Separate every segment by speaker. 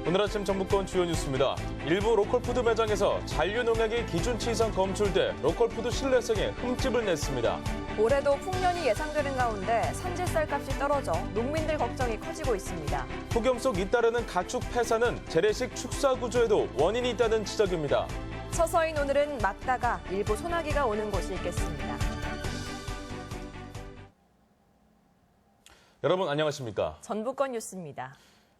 Speaker 1: 오늘 아침 전북권 주요 뉴스입니다. 일부 로컬푸드 매장에서 잔류 농약이 기준치 이상 검출돼 로컬푸드 신뢰성에 흠집을 냈습니다.
Speaker 2: 올해도 풍년이 예상되는 가운데 산지 쌀값이 떨어져 농민들 걱정이 커지고 있습니다.
Speaker 1: 폭염 속 잇따르는 가축 폐사는 재래식 축사 구조에도 원인이 있다는 지적입니다.
Speaker 2: 서서인 오늘은 막다가 일부 소나기가 오는 곳이 있겠습니다.
Speaker 1: 여러분 안녕하십니까?
Speaker 2: 전북권 뉴스입니다.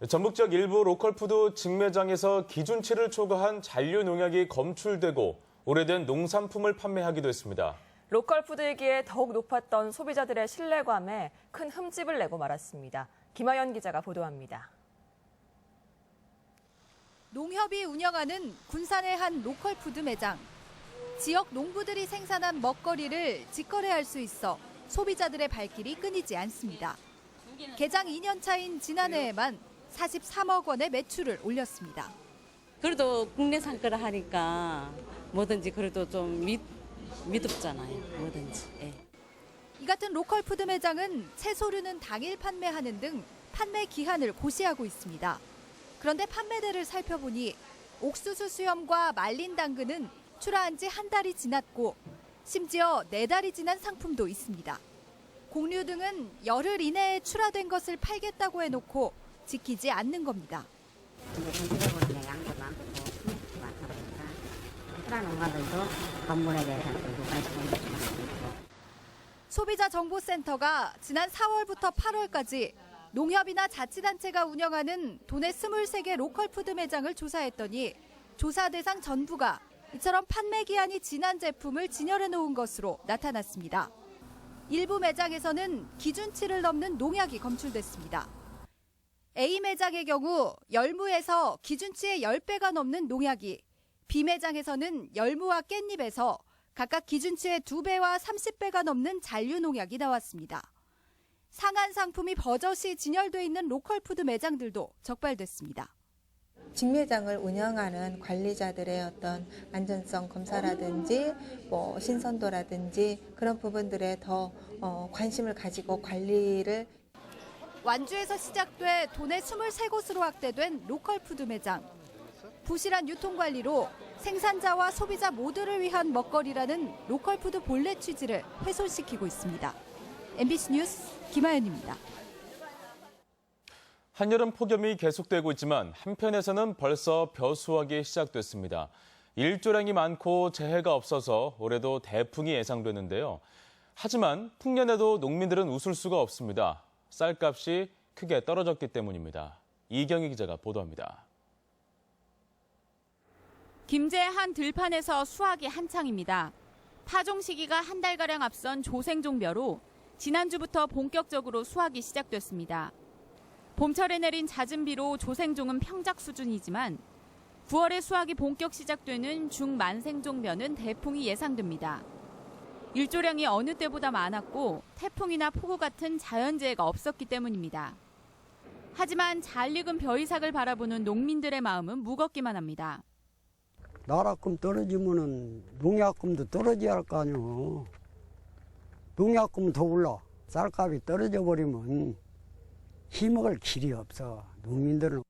Speaker 1: 전북 지역 일부 로컬푸드 직매장에서 기준치를 초과한 잔류 농약이 검출되고 오래된 농산품을 판매하기도 했습니다.
Speaker 2: 로컬푸드이기에 더욱 높았던 소비자들의 신뢰감에 큰 흠집을 내고 말았습니다. 김하연 기자가 보도합니다.
Speaker 3: 농협이 운영하는 군산의 한 로컬푸드 매장. 지역 농부들이 생산한 먹거리를 직거래할 수 있어 소비자들의 발길이 끊이지 않습니다. 개장 2년 차인 지난해에만 43억 원의 매출을 올렸습니다.
Speaker 4: 그래도 국내산 거라 하니까 뭐든지 그래도 좀 믿었잖아요. 뭐든지. 예.
Speaker 3: 이 같은 로컬푸드 매장은 채소류는 당일 판매하는 등 판매 기한을 고시하고 있습니다. 그런데 판매대를 살펴보니 옥수수 수염과 말린 당근은 출하한 지 한 달이 지났고 심지어 4달이 지난 상품도 있습니다. 곡류 등은 열흘 이내에 출하된 것을 팔겠다고 해놓고 지키지 않는 겁니다.
Speaker 5: 근데 양도 많고 품질도 많다 보니까 그런 농가들도 건물에 대해서 관심을 가지고
Speaker 3: 소비자정보센터가 지난 4월부터 8월까지 농협이나 자치단체가 운영하는 도내 23개 로컬푸드 매장을 조사했더니 조사 대상 전부가 이처럼 판매 기한이 지난 제품을 진열해 놓은 것으로 나타났습니다. 일부 매장에서는 기준치를 넘는 농약이 검출됐습니다. A 매장의 경우 열무에서 기준치의 10배가 넘는 농약이, B 매장에서는 열무와 깻잎에서 각각 기준치의 2배와 30배가 넘는 잔류 농약이 나왔습니다. 상한 상품이 버젓이 진열돼 있는 로컬푸드 매장들도 적발됐습니다.
Speaker 6: 직매장을 운영하는 관리자들의 어떤 안전성 검사라든지 신선도라든지 그런 부분들에 더 관심을 가지고 관리를
Speaker 3: 완주에서 시작돼 도내 23곳으로 확대된 로컬푸드 매장. 부실한 유통관리로 생산자와 소비자 모두를 위한 먹거리라는 로컬푸드 본래 취지를 훼손시키고 있습니다. MBC 뉴스 김하연입니다.
Speaker 1: 한여름 폭염이 계속되고 있지만 한편에서는 벌써 벼수확이 시작됐습니다. 일조량이 많고 재해가 없어서 올해도 대풍이 예상되는데요. 하지만 풍년에도 농민들은 웃을 수가 없습니다. 쌀값이 크게 떨어졌기 때문입니다. 이경희 기자가 보도합니다.
Speaker 7: 김제의 한 들판에서 수확이 한창입니다. 파종 시기가 한 달가량 앞선 조생종벼로 지난주부터 본격적으로 수확이 시작됐습니다. 봄철에 내린 잦은 비로 조생종은 평작 수준이지만 9월에 수확이 본격 시작되는 중만생종벼는 대풍이 예상됩니다. 일조량이 어느 때보다 많았고 태풍이나 폭우 같은 자연재해가 없었기 때문입니다. 하지만 잘 익은 벼이삭을 바라보는 농민들의 마음은 무겁기만 합니다.
Speaker 8: 나락금 떨어지면은 농약금도 떨어져야 할 거 아니오. 농약금은 더 올라. 쌀값이 떨어져 버리면 힘먹을 길이 없어. 농민들은.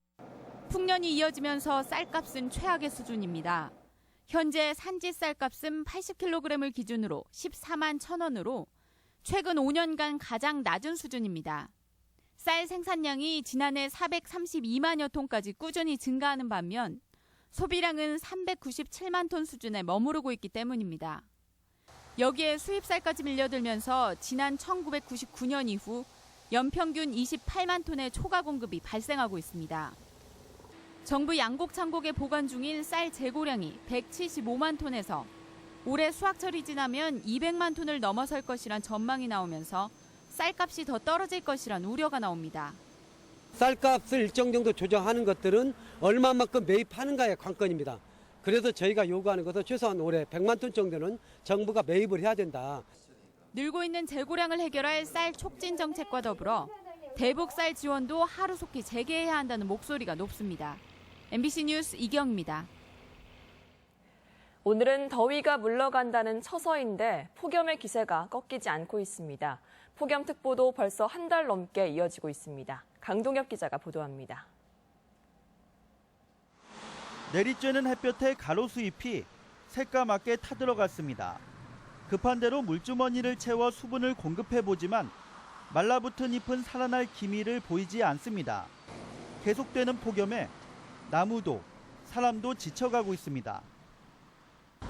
Speaker 7: 풍년이 이어지면서 쌀값은 최악의 수준입니다. 현재 산지 쌀값은 80kg을 기준으로 14만 1,000원으로 최근 5년간 가장 낮은 수준입니다. 쌀 생산량이 지난해 432만여 톤까지 꾸준히 증가하는 반면 소비량은 397만 톤 수준에 머무르고 있기 때문입니다. 여기에 수입쌀까지 밀려들면서 지난 1999년 이후 연평균 28만 톤의 초과 공급이 발생하고 있습니다. 정부 양곡창고에 보관 중인 쌀 재고량이 175만 톤에서 올해 수확철이 지나면 200만 톤을 넘어설 것이란 전망이 나오면서 쌀값이 더 떨어질 것이란 우려가 나옵니다.
Speaker 9: 쌀값을 일정 정도 조정하는 것들은 얼마만큼 매입하는가의 관건입니다. 그래서 저희가 요구하는 것은 최소한 올해 100만 톤 정도는 정부가 매입을 해야 된다.
Speaker 7: 늘고 있는 재고량을 해결할 쌀 촉진 정책과 더불어 대북 쌀 지원도 하루속히 재개해야 한다는 목소리가 높습니다. MBC 뉴스 이경입니다.
Speaker 2: 오늘은 더위가 물러간다는 처서인데 폭염의 기세가 꺾이지 않고 있습니다. 폭염특보도 벌써 한 달 넘게 이어지고 있습니다. 강동엽 기자가 보도합니다.
Speaker 10: 내리쬐는 햇볕에 가로수잎이 새까맣게 타들어갔습니다. 급한 대로 물주머니를 채워 수분을 공급해보지만 말라붙은 잎은 살아날 기미를 보이지 않습니다. 계속되는 폭염에 나무도 사람도 지쳐가고 있습니다.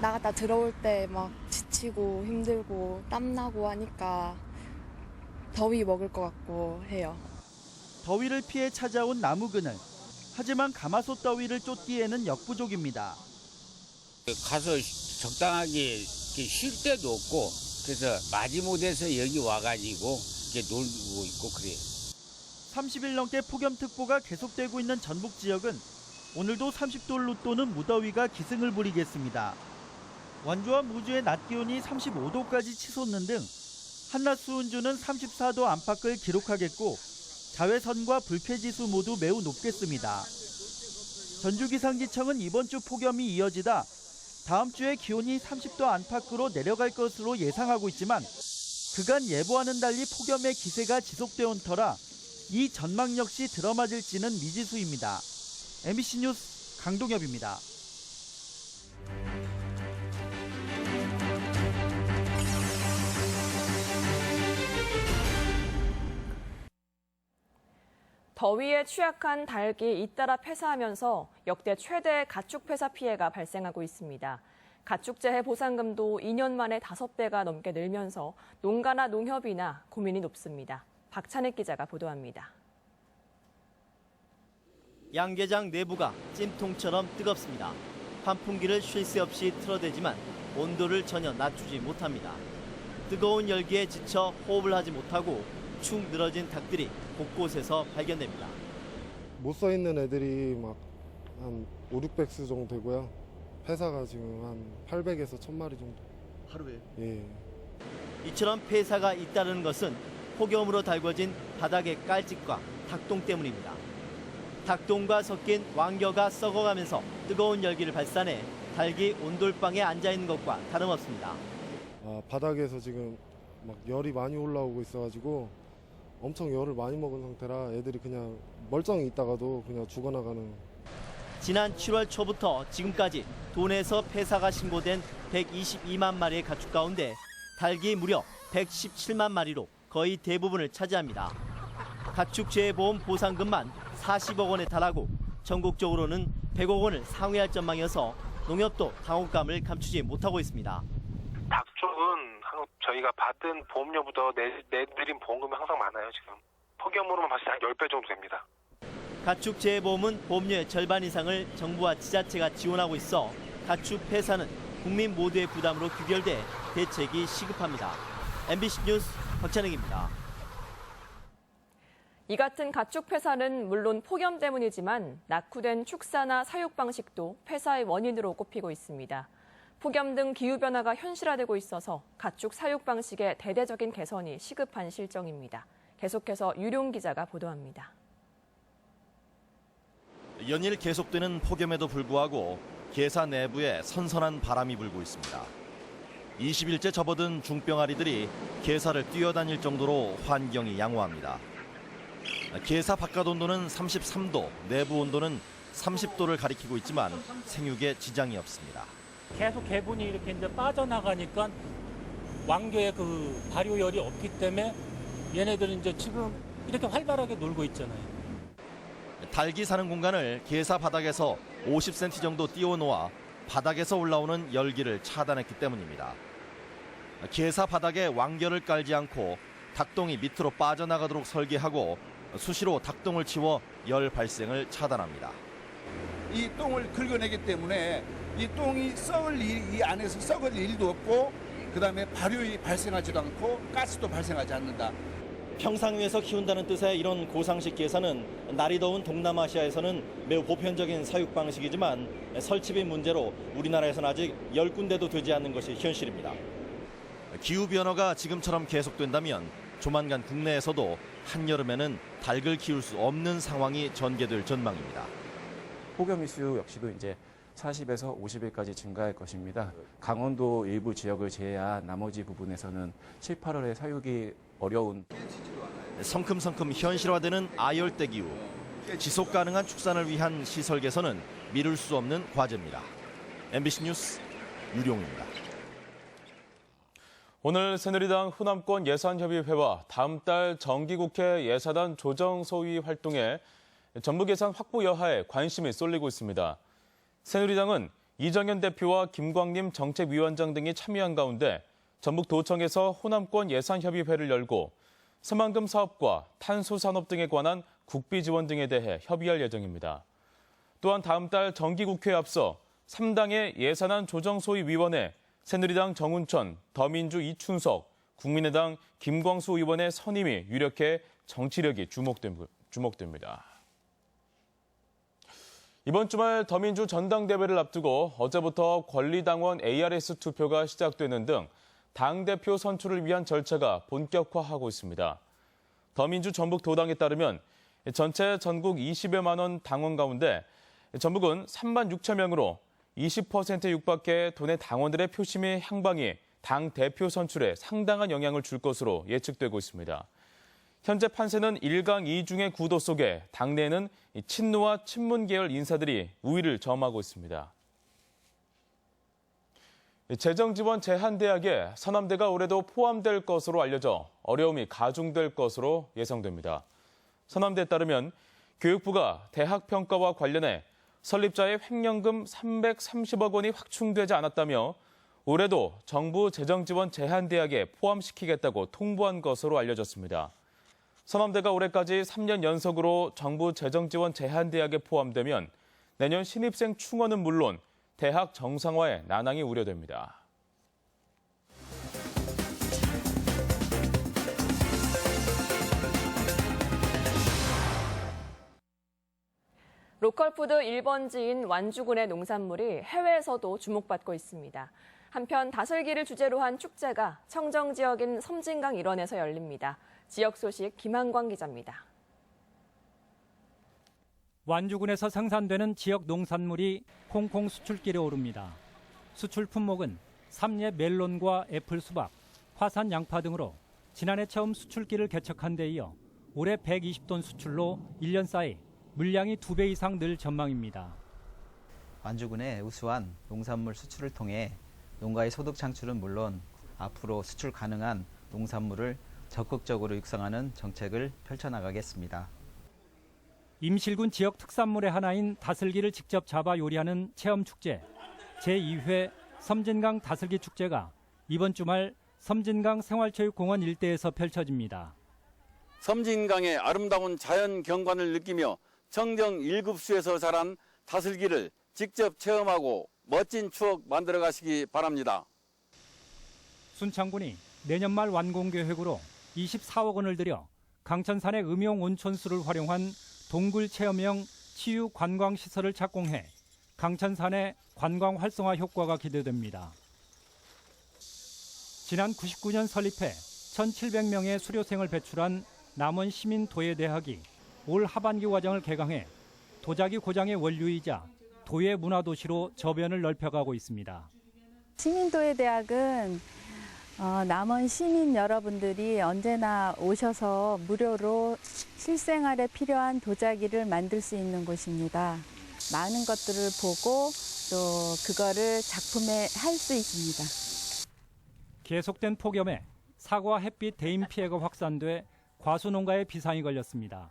Speaker 11: 나갔다 들어올 때 막 지치고 힘들고 땀나고 하니까 더위 먹을 것 같고 해요.
Speaker 10: 더위를 피해 찾아온 나무 그늘. 하지만 가마솥 더위를 쫓기에는 역부족입니다.
Speaker 12: 가서 적당하게 쉴 데도 없고 그래서 마지못해서 여기 와가지고 이렇게 놀고 있고 그래요.
Speaker 10: 30일 넘게 폭염특보가 계속되고 있는 전북 지역은 오늘도 30도를 웃도는 무더위가 기승을 부리겠습니다. 완주와 무주의 낮 기온이 35도까지 치솟는 등 한낮 수온주는 34도 안팎을 기록하겠고 자외선과 불쾌지수 모두 매우 높겠습니다. 전주기상지청은 이번 주 폭염이 이어지다 다음 주에 기온이 30도 안팎으로 내려갈 것으로 예상하고 있지만 그간 예보와는 달리 폭염의 기세가 지속되온 터라 이 전망 역시 들어맞을지는 미지수입니다. MBC 뉴스 강동엽입니다.
Speaker 2: 더위에 취약한 닭이 잇따라 폐사하면서 역대 최대 가축 폐사 피해가 발생하고 있습니다. 가축재해 보상금도 2년 만에 5배가 넘게 늘면서 농가나 농협이나 고민이 높습니다. 박찬익 기자가 보도합니다.
Speaker 13: 양계장 내부가 찜통처럼 뜨겁습니다. 환풍기를 쉴 새 없이 틀어대지만 온도를 전혀 낮추지 못합니다. 뜨거운 열기에 지쳐 호흡을 하지 못하고 축 늘어진 닭들이 곳곳에서 발견됩니다.
Speaker 14: 못 서 있는 애들이 막 한 500~600수 정도 되고요. 폐사가 지금 한 800에서 1000마리 정도.
Speaker 13: 하루에?
Speaker 14: 예.
Speaker 13: 이처럼 폐사가 잇따르는 것은 폭염으로 달궈진 바닥의 깔집과 닭똥 때문입니다. 닭똥과 섞인 왕겨가 썩어가면서 뜨거운 열기를 발산해 닭이 온돌방에 앉아있는 것과 다름없습니다.
Speaker 14: 바닥에서 지금 막 열이 많이 올라오고 있어가지고 엄청 열을 많이 먹은 상태라 애들이 그냥 멀쩡히 있다가도 그냥 죽어나가는.
Speaker 13: 지난 7월 초부터 지금까지 도내에서 폐사가 신고된 122만 마리의 가축 가운데 닭이 무려 117만 마리로 거의 대부분을 차지합니다. 가축재해보험 보상금만 40억 원에 달하고 전국적으로는 100억 원을 상회할 전망이어서 농협도 당혹감을 감추지 못하고 있습니다.
Speaker 15: 닭 쪽은 저희가 받은 보험료보다 내드린 보험금이 항상 많아요. 지금 폭염으로만 봤을 때 한 10배 정도 됩니다.
Speaker 13: 가축재해보험은 보험료의 절반 이상을 정부와 지자체가 지원하고 있어 가축 폐사는 국민 모두의 부담으로 귀결돼 대책이 시급합니다. MBC 뉴스 박찬익입니다.
Speaker 2: 이 같은 가축 폐사는 물론 폭염 때문이지만 낙후된 축사나 사육 방식도 폐사의 원인으로 꼽히고 있습니다. 폭염 등 기후변화가 현실화되고 있어서 가축 사육 방식의 대대적인 개선이 시급한 실정입니다. 계속해서 유룡 기자가 보도합니다.
Speaker 16: 연일 계속되는 폭염에도 불구하고 개사 내부에 선선한 바람이 불고 있습니다. 20일째 접어든 중병아리들이 개사를 뛰어다닐 정도로 환경이 양호합니다. 개사 바깥 온도는 33도, 내부 온도는 30도를 가리키고 있지만 생육에 지장이 없습니다.
Speaker 17: 계속 개분이 이렇게 이제 빠져나가니까 왕겨의 그 발효열이 없기 때문에 얘네들은 이제 지금 이렇게 활발하게 놀고 있잖아요.
Speaker 16: 닭이 사는 공간을 개사 바닥에서 50cm 정도 띄워놓아 바닥에서 올라오는 열기를 차단했기 때문입니다. 개사 바닥에 왕겨를 깔지 않고 닭똥이 밑으로 빠져나가도록 설계하고 수시로 닭똥을 치워 열 발생을 차단합니다.
Speaker 18: 이 똥을 긁어내기 때문에 이 똥이 이 안에서 썩을 일도 없고 그다음에 발효이 발생하지도 않고 가스도 발생하지 않는다.
Speaker 16: 평상 위에서 키운다는 뜻의 이런 고상식 개사는 날이 더운 동남아시아에서는 매우 보편적인 사육 방식이지만 설치비 문제로 우리나라에서는 아직 10군데도 되지 않는 것이 현실입니다. 기후변화가 지금처럼 계속된다면 조만간 국내에서도 한여름에는 닭을 키울 수 없는 상황이 전개될 전망입니다.
Speaker 19: 폭염 이슈 역시도 이제 40에서 50일까지 증가할 것입니다. 강원도 일부 지역을 제외한 나머지 부분에서는 7, 8월에 사육이 어려운.
Speaker 16: 성큼성큼 현실화되는 아열대 기후. 지속 가능한 축산을 위한 시설 개선은 미룰 수 없는 과제입니다. MBC 뉴스 유룡입니다.
Speaker 1: 오늘 새누리당 호남권 예산협의회와 다음 달 정기국회 예산안 조정 소위 활동에 전북 예산 확보 여하에 관심이 쏠리고 있습니다. 새누리당은 이정현 대표와 김광림 정책위원장 등이 참여한 가운데 전북도청에서 호남권 예산협의회를 열고 새만금 사업과 탄소산업 등에 관한 국비 지원 등에 대해 협의할 예정입니다. 또한 다음 달 정기국회에 앞서 3당의 예산안 조정 소위위원회 새누리당 정운천, 더민주 이춘석, 국민의당 김광수 의원의 선임이 유력해 정치력이 주목됩니다. 이번 주말 더민주 전당대회를 앞두고 어제부터 권리당원 ARS 투표가 시작되는 등 당대표 선출을 위한 절차가 본격화하고 있습니다. 더민주 전북도당에 따르면 전체 전국 20여만 원 당원 가운데 전북은 3만 6천 명으로 20% 육박의 도내 당원들의 표심의 향방이 당 대표 선출에 상당한 영향을 줄 것으로 예측되고 있습니다. 현재 판세는 1강 2중의 구도 속에 당내에는 친노와 친문 계열 인사들이 우위를 점하고 있습니다. 재정지원 제한대학에 서남대가 올해도 포함될 것으로 알려져 어려움이 가중될 것으로 예상됩니다. 서남대에 따르면 교육부가 대학 평가와 관련해 설립자의 횡령금 330억 원이 확충되지 않았다며 올해도 정부 재정지원 제한대학에 포함시키겠다고 통보한 것으로 알려졌습니다. 서남대가 올해까지 3년 연속으로 정부 재정지원 제한대학에 포함되면 내년 신입생 충원은 물론 대학 정상화에 난항이 우려됩니다.
Speaker 2: 로컬푸드 1번지인 완주군의 농산물이 해외에서도 주목받고 있습니다. 한편 다슬기를 주제로 한 축제가 청정 지역인 섬진강 일원에서 열립니다. 지역 소식 김한광 기자입니다.
Speaker 20: 완주군에서 생산되는 지역 농산물이 홍콩 수출길에 오릅니다. 수출 품목은 삼례 멜론과 애플 수박, 화산 양파 등으로 지난해 처음 수출길을 개척한 데 이어 올해 120톤 수출로 1년 사이 물량이 2배 이상 늘 전망입니다.
Speaker 21: 완주군의 우수한 농산물 수출을 통해 농가의 소득 창출은 물론 앞으로 수출 가능한 농산물을 적극적으로 육성하는 정책을 펼쳐나가겠습니다.
Speaker 20: 임실군 지역 특산물의 하나인 다슬기를 직접 잡아 요리하는 체험축제 제2회 섬진강 다슬기 축제가 이번 주말 섬진강 생활체육공원 일대에서 펼쳐집니다.
Speaker 22: 섬진강의 아름다운 자연 경관을 느끼며 청정 1급수에서 자란 다슬기를 직접 체험하고 멋진 추억 만들어 가시기 바랍니다.
Speaker 20: 순창군이 내년 말 완공 계획으로 24억 원을 들여 강천산의 음용 온천수를 활용한 동굴 체험형 치유 관광 시설을 착공해 강천산의 관광 활성화 효과가 기대됩니다. 지난 99년 설립해 1,700명의 수료생을 배출한 남원 시민도예대학이 올 하반기 과정을 개강해 도자기 고장의 원류이자 도예 문화도시로 저변을 넓혀가고 있습니다.
Speaker 23: 시민도예대학은 남원 시민 여러분들이 언제나 오셔서 무료로 실생활에 필요한 도자기를 만들 수 있는 곳입니다. 많은 것들을 보고 또 그거를 작품에 할 수 있습니다.
Speaker 20: 계속된 폭염에 사과 햇빛 대임 피해가 확산돼 과수농가에 비상이 걸렸습니다.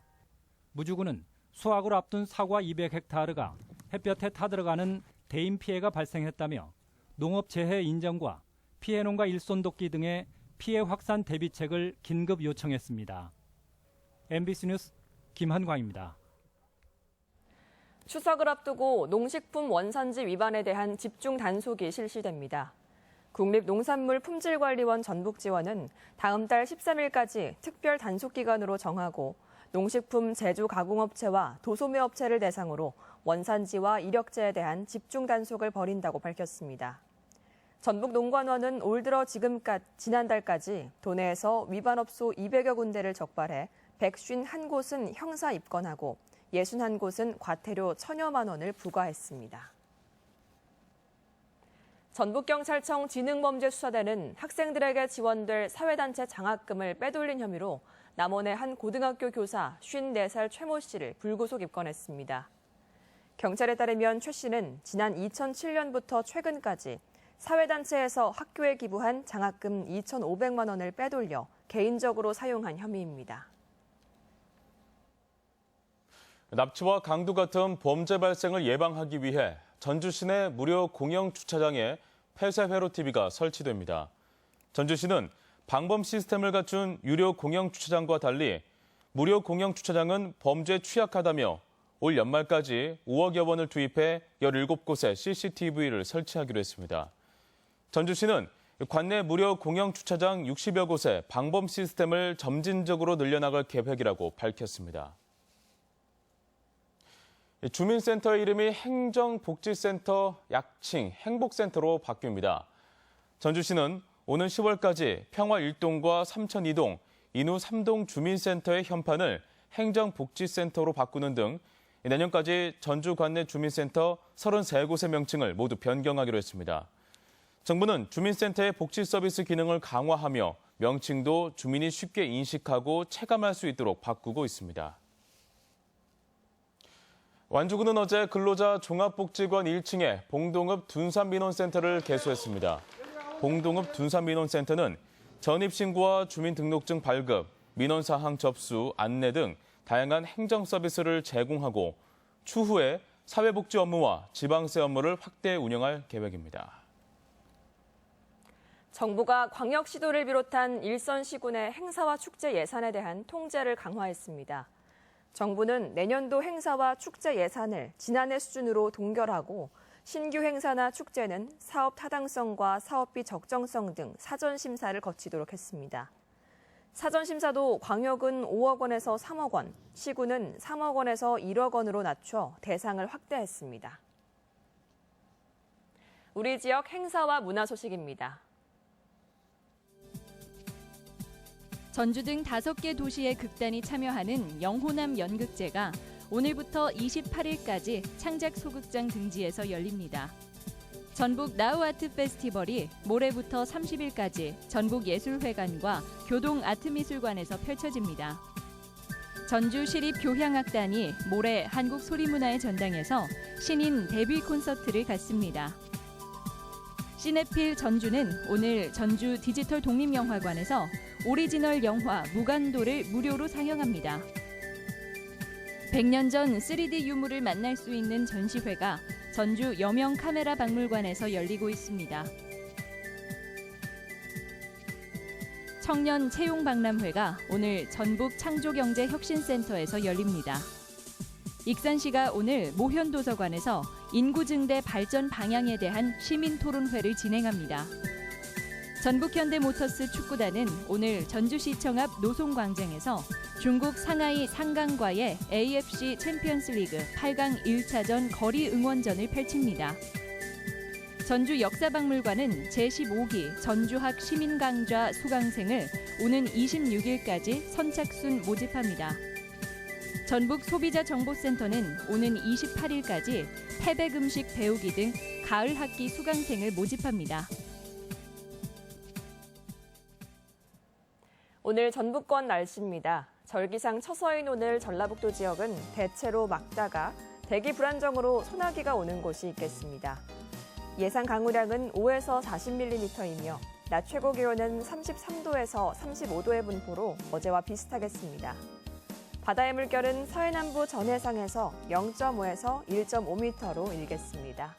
Speaker 20: 무주군은 수확을 앞둔 사과 200헥타르가 햇볕에 타들어가는 대임 피해가 발생했다며 농업재해 인정과 피해 농가 일손 돕기 등의 피해 확산 대비책을 긴급 요청했습니다. MBC 뉴스 김한광입니다.
Speaker 2: 추석을 앞두고 농식품 원산지 위반에 대한 집중 단속이 실시됩니다. 국립농산물품질관리원 전북지원은 다음 달 13일까지 특별 단속 기간으로 정하고 농식품 제조 가공업체와 도소매업체를 대상으로 원산지와 이력제에 대한 집중 단속을 벌인다고 밝혔습니다. 전북농관원은 올 들어 지난달까지 도내에서 위반업소 200여 군데를 적발해 151곳은 형사 입건하고 61곳은 과태료 1,000여만 원을 부과했습니다. 전북경찰청 지능범죄수사대는 학생들에게 지원될 사회단체 장학금을 빼돌린 혐의로 남원의 한 고등학교 교사 54살 최모 씨를 불구속 입건했습니다. 경찰에 따르면 최 씨는 지난 2007년부터 최근까지 사회단체에서 학교에 기부한 장학금 2,500만 원을 빼돌려 개인적으로 사용한 혐의입니다.
Speaker 1: 납치와 강도 같은 범죄 발생을 예방하기 위해 전주시내 무료 공영 주차장에 폐쇄 회로 TV가 설치됩니다. 전주시는 방범 시스템을 갖춘 유료 공영 주차장과 달리 무료 공영 주차장은 범죄에 취약하다며 올 연말까지 5억여 원을 투입해 17곳에 CCTV를 설치하기로 했습니다. 전주시는 관내 무료 공영 주차장 60여 곳에 방범 시스템을 점진적으로 늘려나갈 계획이라고 밝혔습니다. 주민센터 이름이 행정복지센터 약칭 행복센터로 바뀝니다. 전주시는 오는 10월까지 평화 1동과 삼천 2동, 인후 3동 주민센터의 현판을 행정복지센터로 바꾸는 등 내년까지 전주 관내 주민센터 33곳의 명칭을 모두 변경하기로 했습니다. 정부는 주민센터의 복지 서비스 기능을 강화하며 명칭도 주민이 쉽게 인식하고 체감할 수 있도록 바꾸고 있습니다. 완주군은 어제 근로자 종합복지관 1층에 봉동읍 둔산민원센터를 개소했습니다. 봉동읍 둔산민원센터는 전입신고와 주민등록증 발급, 민원사항 접수, 안내 등 다양한 행정 서비스를 제공하고 추후에 사회복지 업무와 지방세 업무를 확대 운영할 계획입니다.
Speaker 2: 정부가 광역시도를 비롯한 일선시군의 행사와 축제 예산에 대한 통제를 강화했습니다. 정부는 내년도 행사와 축제 예산을 지난해 수준으로 동결하고 신규 행사나 축제는 사업 타당성과 사업비 적정성 등 사전 심사를 거치도록 했습니다. 사전 심사도 광역은 5억 원에서 3억 원, 시군은 3억 원에서 1억 원으로 낮춰 대상을 확대했습니다. 우리 지역 행사와 문화 소식입니다.
Speaker 4: 전주 등 5개 도시의 극단이 참여하는 영호남 연극제가 오늘부터 28일까지 창작 소극장 등지에서 열립니다. 전북 나우아트 페스티벌이 모레부터 30일까지 전국예술회관과 교동아트미술관에서 펼쳐집니다. 전주시립교향악단이 모레 한국소리문화의 전당에서 신인 데뷔 콘서트를 갖습니다. 시네필 전주는 오늘 전주 디지털 독립영화관에서 오리지널 영화 무간도를 무료로 상영합니다. 100년 전 3D 유물을 만날 수 있는 전시회가 전주 여명 카메라 박물관에서 열리고 있습니다. 청년 채용 박람회가 오늘 전북 창조경제혁신센터에서 열립니다. 익산시가 오늘 모현도서관에서 인구 증대 발전 방향에 대한 시민 토론회를 진행합니다. 전북현대모터스 축구단은 오늘 전주시청 앞 노송광장에서 중국 상하이 상강과의 AFC 챔피언스리그 8강 1차전 거리 응원전을 펼칩니다. 전주 역사박물관은 제15기 전주학 시민강좌 수강생을 오는 26일까지 선착순 모집합니다. 전북 소비자정보센터는 오는 28일까지 태백 음식 배우기 등 가을 학기 수강생을 모집합니다.
Speaker 2: 오늘 전북권 날씨입니다. 절기상 처서인 오늘 전라북도 지역은 대체로 맑다가 대기 불안정으로 소나기가 오는 곳이 있겠습니다. 예상 강우량은 5에서 40mm이며 낮 최고 기온은 33도에서 35도의 분포로 어제와 비슷하겠습니다. 바다의 물결은 서해남부 전해상에서 0.5에서 1.5m로 일겠습니다.